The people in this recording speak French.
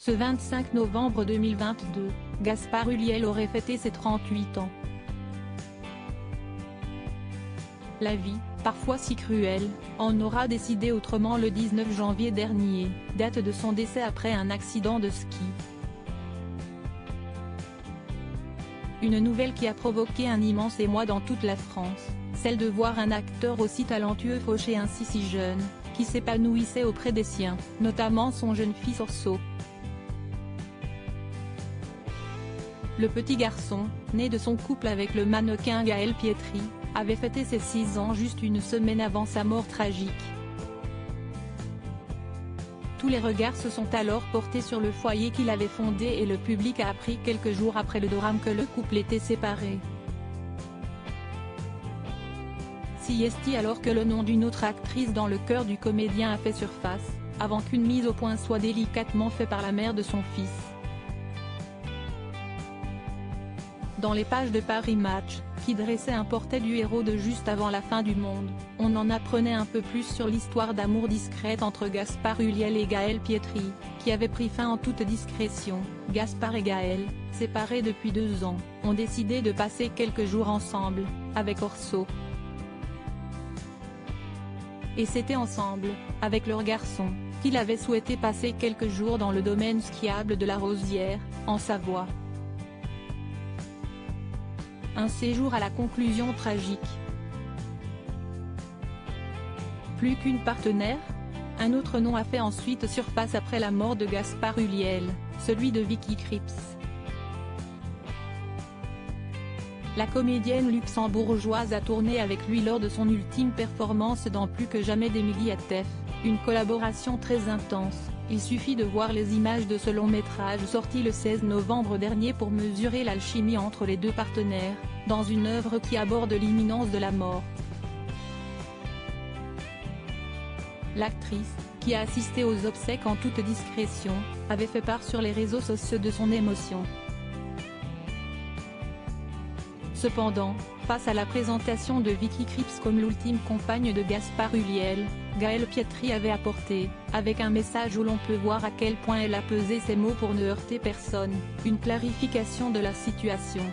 Ce 25 novembre 2022, Gaspard Ulliel aurait fêté ses 38 ans. La vie, parfois si cruelle, en aura décidé autrement le 19 janvier dernier, date de son décès après un accident de ski. Une nouvelle qui a provoqué un immense émoi dans toute la France, celle de voir un acteur aussi talentueux faucher ainsi si jeune, qui s'épanouissait auprès des siens, notamment son jeune fils Orso. Le petit garçon, né de son couple avec le mannequin Gaël Pietri, avait fêté ses 6 ans juste une semaine avant sa mort tragique. Tous les regards se sont alors portés sur le foyer qu'il avait fondé et le public a appris quelques jours après le drame que le couple était séparé. Si est alors que le nom d'une autre actrice dans le cœur du comédien a fait surface, avant qu'une mise au point soit délicatement faite par la mère de son fils. Dans les pages de Paris Match, qui dressait un portrait du héros de juste avant la fin du monde, on en apprenait un peu plus sur l'histoire d'amour discrète entre Gaspard Ulliel et Gaël Pietri, qui avait pris fin en toute discrétion. Gaspard et Gaël, séparés depuis 2 ans, ont décidé de passer quelques jours ensemble, avec Orso. Et c'était ensemble, avec leur garçon, qu'il avait souhaité passer quelques jours dans le domaine skiable de la Rosière, en Savoie. Un séjour à la conclusion tragique. Plus qu'une partenaire, un autre nom a fait ensuite surface après la mort de Gaspard Ulliel, celui de Vicky Krieps. La comédienne luxembourgeoise a tourné avec lui lors de son ultime performance dans Plus que jamais d'Émilie Atteff, une collaboration très intense. Il suffit de voir les images de ce long métrage sorti le 16 novembre dernier pour mesurer l'alchimie entre les deux partenaires, dans une œuvre qui aborde l'imminence de la mort. L'actrice, qui a assisté aux obsèques en toute discrétion, avait fait part sur les réseaux sociaux de son émotion. Cependant, face à la présentation de Vicky Krieps comme l'ultime compagne de Gaspard Ulliel, Gaël Pietri avait apporté, avec un message où l'on peut voir à quel point elle a pesé ses mots pour ne heurter personne, une clarification de la situation.